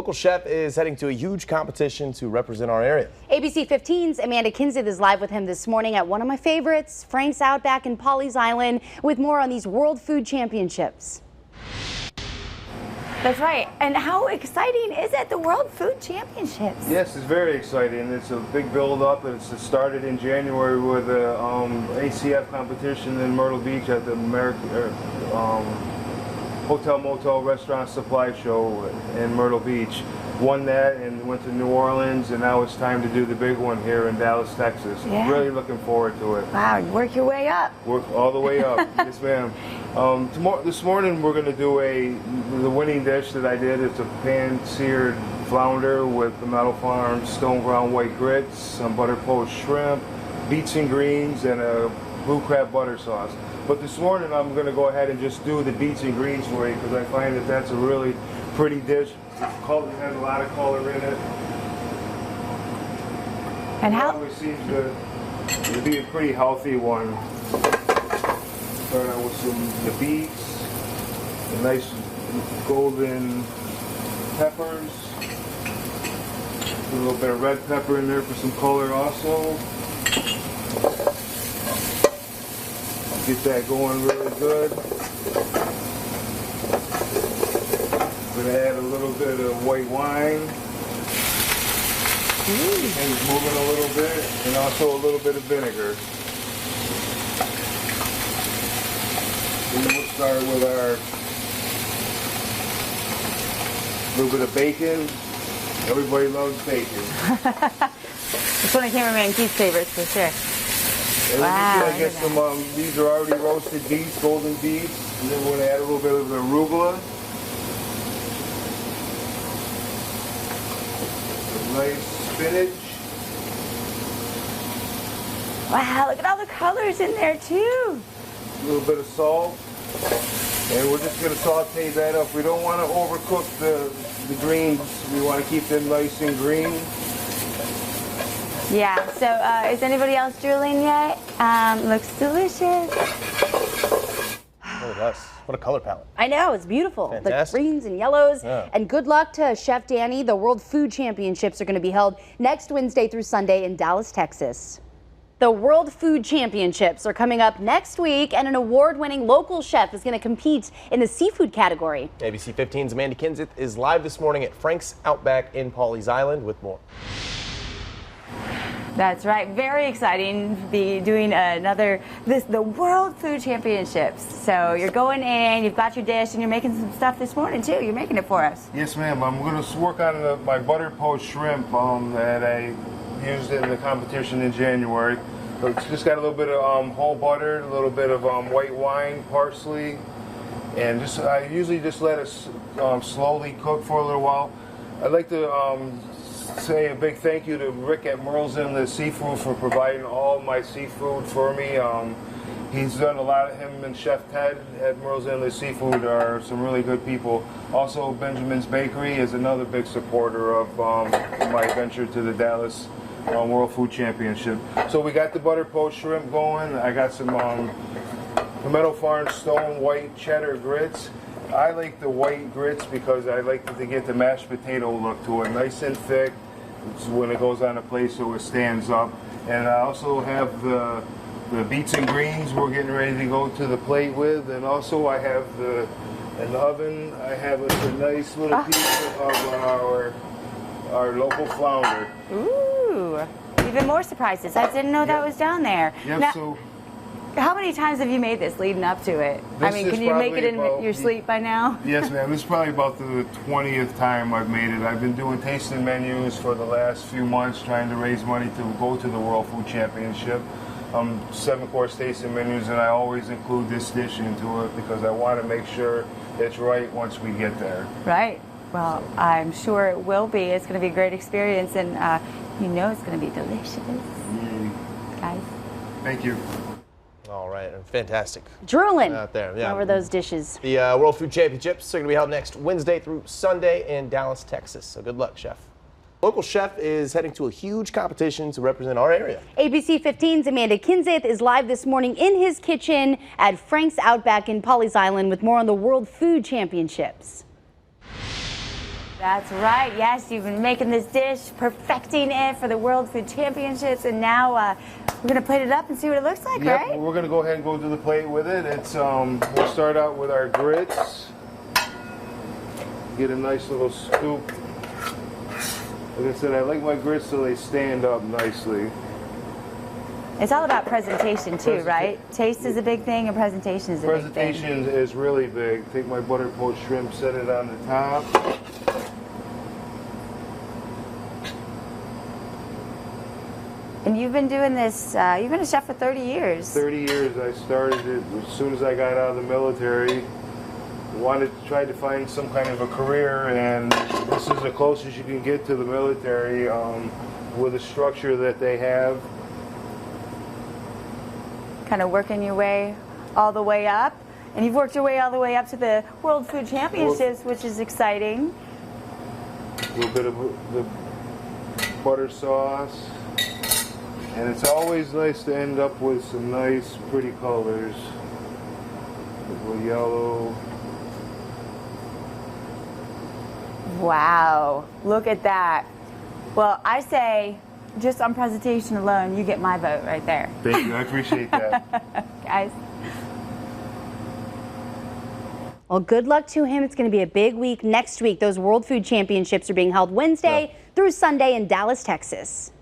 local chef is heading to a huge competition to represent our area. ABC 15's Amanda Kinseth is live with him this morning at one of my favorites, Frank's Outback in Pawleys Island, with more on these World Food Championships. That's right. And how exciting is it, the World Food Championships? Yes, it's very exciting. It's a big build-up. It started in January with a ACF competition in Myrtle Beach at the Hotel Motel Restaurant Supply Show in Myrtle Beach. Won that and went to New Orleans, and now it's time to do the big one here in Dallas, Texas. Yeah. Really looking forward to it. Wow, work your way up. Work all the way up. Yes, ma'am. This morning we're going to do the winning dish that I did. It's a pan-seared flounder with Pimento Farm stone ground white grits, some butter poached shrimp, beets and greens, and a blue crab butter sauce. But this morning I'm going to go ahead and just do the beets and greens for you because I find that that's a really pretty dish. It has a lot of color in it. And how? It seems to be a pretty healthy one. Start out with the beets, the nice golden peppers, a little bit of red pepper in there for some color also. Get that going really good. I'm going to add a little bit of white wine. And moving a little bit, and also a little bit of vinegar. And we'll start with our little bit of bacon. Everybody loves bacon. It's one of cameraman Keith's favorites for sure. And wow. I get some, these are already roasted beets, golden beets. And then we're going to add a little bit of arugula. Some nice spinach. Wow, look at all the colors in there too. A little bit of salt. And we're just going to saute that up. We don't want to overcook the greens. We want to keep them nice and green. Yeah, so is anybody else drooling yet? Looks delicious. Oh, yes. What a color palette. I know, it's beautiful. Fantastic. The greens and yellows. Yeah. And good luck to Chef Danny. The World Food Championships are going to be held next Wednesday through Sunday in Dallas, Texas. The World Food Championships are coming up next week, and an award-winning local chef is going to compete in the seafood category. ABC 15's Amanda Kinseth is live this morning at Frank's Outback in Pawleys Island with more. That's right. Very exciting to be doing the World Food Championships. So you're going in, you've got your dish, and you're making some stuff this morning too. You're making it for us. Yes, ma'am. I'm going to work on my butter poached shrimp that I used in the competition in January. So it's just got a little bit of whole butter, a little bit of white wine, parsley, and I usually just let it slowly cook for a little while. I'd like to say a big thank you to Rick at Merle's Inlet Seafood for providing all my seafood for me. He's done a lot of him and Chef Ted at Merle's Inlet Seafood are some really good people. Also, Benjamin's Bakery is another big supporter of my venture to the Dallas World Food Championship. So we got the butter poached shrimp going. I got some Pimento Farm stone white cheddar grits. I like the white grits because I like to get the mashed potato look to it, nice and thick. It's when it goes on a plate so it stands up. And I also have the beets and greens we're getting ready to go to the plate with, and also I have in the oven I have a nice little piece of our local flounder. Ooh, even more surprises. I didn't know that was down there. Yep, now, so how many times have you made this leading up to it? I mean, can you make it in your sleep by now? Yes, ma'am. This is probably about the 20th time I've made it. I've been doing tasting menus for the last few months, trying to raise money to go to the World Food Championship. 7-course tasting menus, and I always include this dish into it because I want to make sure it's right once we get there. Right. Well, I'm sure it will be. It's going to be a great experience, and you know it's going to be delicious. Guys. Thank you. All right, fantastic. Drooling out there, yeah. over those dishes. The World Food Championships are going to be held next Wednesday through Sunday in Dallas, Texas. So good luck, Chef. Local chef is heading to a huge competition to represent our area. ABC 15's Amanda Kinseth is live this morning in his kitchen at Frank's Outback in Pawleys Island with more on the World Food Championships. That's right. Yes, you've been making this dish, perfecting it for the World Food Championships, and now we're going to plate it up and see what it looks like, Yep, right? we're going to go ahead and go to the plate with it. It's we'll start out with our grits. Get a nice little scoop. Like I said, I like my grits so they stand up nicely. It's all about presentation too, right? Taste is a big thing and presentation is a big thing. Presentation is really big. Take my butter poached shrimp, set it on the top. And you've been doing this, you've been a chef for 30 years. 30 years. I started it as soon as I got out of the military. Tried to find some kind of a career, and this is the closest you can get to the military with the structure that they have. Kind of working your way all the way up. And you've worked your way all the way up to the World Food Championships, which is exciting. A little bit of the butter sauce. And it's always nice to end up with some nice, pretty colors. A little yellow. Wow, look at that. Well, I say, just on presentation alone, you get my vote right there. Thank you, I appreciate that. Guys. Well, good luck to him. It's going to be a big week next week. Those World Food Championships are being held Wednesday through Sunday in Dallas, Texas.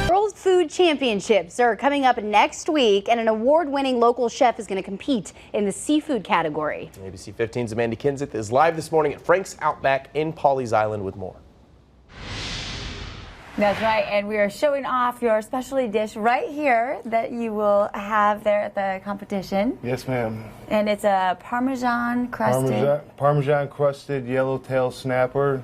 World Food Championships are coming up next week, and an award-winning local chef is going to compete in the seafood category. ABC 15's Amanda Kinseth is live this morning at Frank's Outback in Pawleys Island with more. That's right, and we are showing off your specialty dish right here that you will have there at the competition. Yes, ma'am. And it's a Parmesan crusted. Parmesan crusted yellowtail snapper,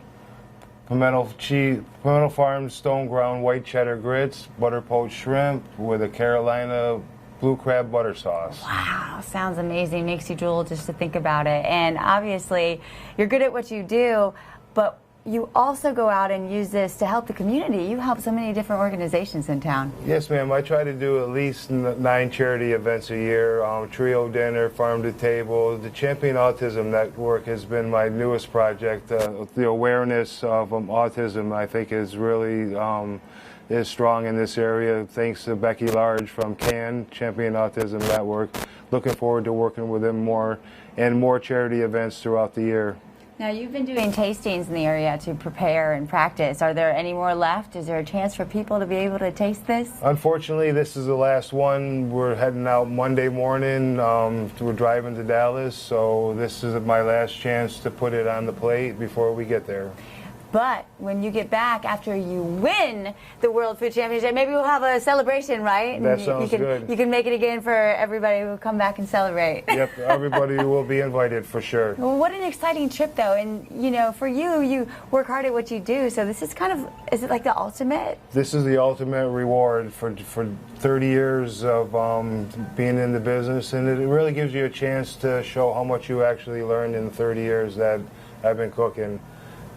pimento farms stone ground white cheddar grits, butter poached shrimp with a Carolina blue crab butter sauce. Wow, sounds amazing. Makes you drool just to think about it. And obviously, you're good at what you do, but you also go out and use this to help the community. You help so many different organizations in town. Yes, ma'am. I try to do at least 9 charity events a year. Trio dinner, farm to table. The Champion Autism Network has been my newest project. The awareness of autism, I think, is really is strong in this area. Thanks to Becky Large from CAN, Champion Autism Network. Looking forward to working with them more and more charity events throughout the year. Now, you've been doing tastings in the area to prepare and practice. Are there any more left? Is there a chance for people to be able to taste this? Unfortunately, this is the last one. We're heading out Monday morning. We're driving to Dallas, so this is my last chance to put it on the plate before we get there. But when you get back after you win the World Food Championship, maybe we'll have a celebration, right? That sounds good. You can make it again for everybody who will come back and celebrate. Yep, everybody will be invited for sure. Well, what an exciting trip, though. And, you know, for you, you work hard at what you do. So this is kind of, is it like the ultimate? This is the ultimate reward for 30 years of being in the business. And it really gives you a chance to show how much you actually learned in the 30 years that I've been cooking.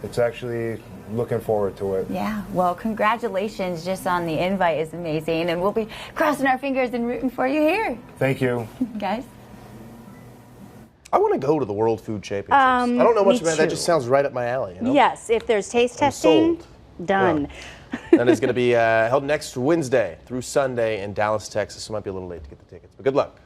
It's actually looking forward to it. Yeah, well, congratulations just on the invite is amazing, and we'll be crossing our fingers and rooting for you here. Thank you. Guys? I want to go to the World Food Championships. I don't know much about it. That just sounds right up my alley. You know? Yes, if there's taste testing, sold. done. Yeah. That is going to be held next Wednesday through Sunday in Dallas, Texas. So it might be a little late to get the tickets, but good luck.